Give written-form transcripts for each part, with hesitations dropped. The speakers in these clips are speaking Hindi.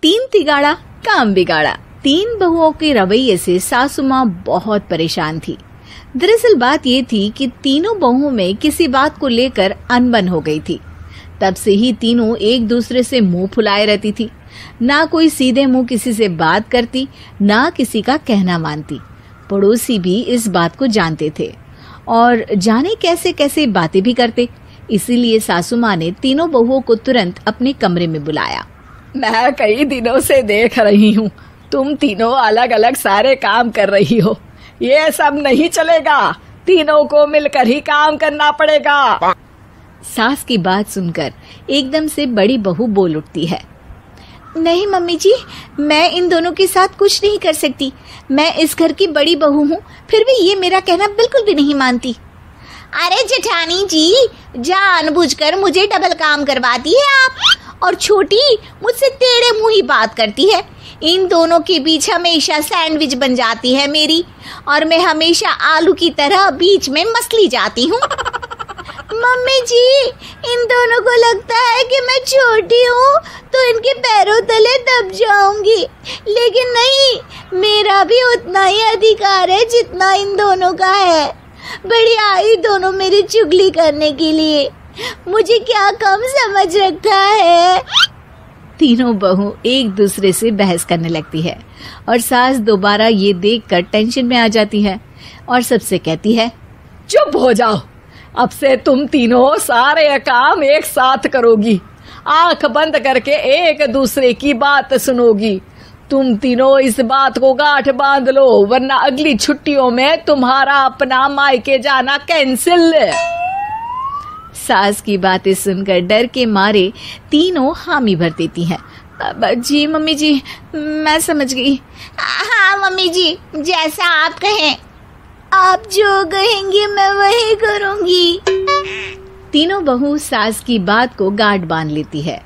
तीन तिगाड़ा काम बिगाड़ा। तीन बहुओं के रवैये से सासू माँ बहुत परेशान थी। दरअसल बात ये थी कि तीनों बहुओं में किसी बात को लेकर अनबन हो गई थी। तब से ही तीनों एक दूसरे से मुंह फुलाए रहती थी। ना कोई सीधे मुंह किसी से बात करती, ना किसी का कहना मानती। पड़ोसी भी इस बात को जानते थे और जाने कैसे कैसे बातें भी करते। इसीलिए सासू माँ ने तीनों बहुओं को तुरंत अपने कमरे में बुलाया। मैं कई दिनों से देख रही हूँ, तुम तीनों अलग अलग सारे काम कर रही हो। ये सब नहीं चलेगा, तीनों को मिलकर ही काम करना पड़ेगा। सास की बात सुनकर एकदम से बड़ी बहू बोल उठती है। नहीं मम्मी जी, मैं इन दोनों के साथ कुछ नहीं कर सकती। मैं इस घर की बड़ी बहू हूँ, फिर भी ये मेरा कहना बिल्कुल भी नहीं मानती। अरे जेठानी जी, जानबूझकर मुझे डबल काम करवाती है आप। और छोटी मुझसे टेढ़े मुंह ही बात करती है। इन दोनों के बीच हमेशा सैंडविच बन जाती है मेरी, और मैं हमेशा आलू की तरह बीच में मसली जाती हूँ। मम्मी जी, इन दोनों को लगता है कि मैं छोटी हूँ तो इनके पैरों तले दब जाऊंगी, लेकिन नहीं, मेरा भी उतना ही अधिकार है जितना इन दोनों का है। बड़ी आई दोनों मेरी चुगली करने के लिए, मुझे क्या कम समझ रखा है। तीनों बहू एक दूसरे से बहस करने लगती है और सास दोबारा ये देखकर टेंशन में आ जाती है और सबसे कहती है, चुप हो जाओ, अब से तुम तीनों सारे काम एक साथ करोगी। आंख बंद करके एक दूसरे की बात सुनोगी। तुम तीनों इस बात को गांठ बांध लो, वरना अगली छुट्टियों में तुम्हारा अपना मायके जाना कैंसिल। सास की बातें सुनकर डर के मारे तीनों हामी भर देती हैं। जी मम्मी जी, मैं समझ गई। हाँ मम्मी जी, जैसा आप कहें। आप जो कहेंगी मैं वही करूंगी। तीनों बहू सास की बात को गांठ बांध लेती है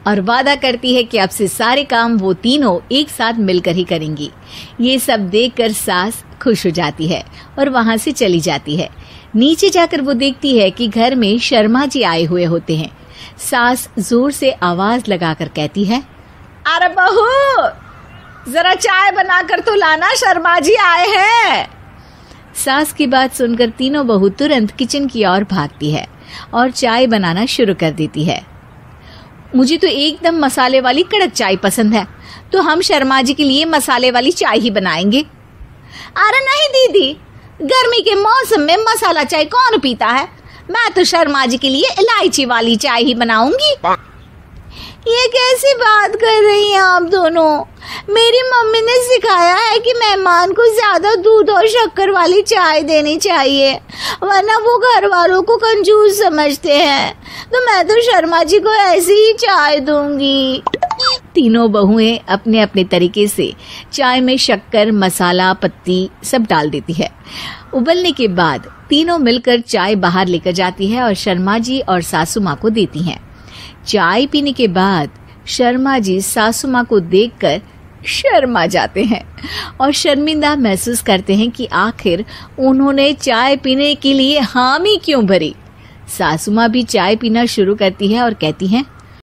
और वादा करती है कि अब से सारे काम वो तीनों एक साथ मिलकर ही करेंगी। ये सब देखकर सास खुश हो जाती है और वहां से चली जाती है। नीचे जाकर वो देखती है कि घर में शर्मा जी आए हुए होते हैं। सास जोर से आवाज लगाकर कहती है, अरे बहू, जरा चाय बनाकर तो लाना, शर्मा जी आए हैं। सास की बात सुनकर तीनों बहू तुरंत किचन की ओर भागती है और चाय बनाना शुरू कर देती है। मुझे तो एकदम मसाले वाली कड़क चाय पसंद है, तो हम शर्मा जी के लिए मसाले वाली चाय ही बनाएंगे। अरे नहीं दीदी, गर्मी के मौसम में मसाला चाय कौन पीता है? मैं तो शर्मा जी के लिए इलायची वाली चाय ही बनाऊंगी। ये कैसी बात कर रही हैं आप दोनों? मेरी मम्मी ने सिखाया है कि मेहमान को ज्यादा दूध और शक्कर वाली चाय देनी चाहिए, वरना वो घर वालों को कंजूस समझते हैं। तो मैं तो शर्मा जी को ऐसी ही चाय दूंगी। तीनों बहुएं अपने अपने तरीके से चाय में शक्कर, मसाला, पत्ती सब डाल देती है। उबलने के बाद तीनों मिलकर चाय बाहर लेकर जाती है और शर्मा जी और सासू माँ को देती हैं। चाय पीने के बाद शर्मा जी सासू माँ को देखकर शर्मा जाते हैं और शर्मिंदा महसूस करते हैं कि आखिर उन्होंने चाय पीने के लिए हामी क्यों भरी। सासू माँ भी चाय पीना शुरू करती है और कहती हैं,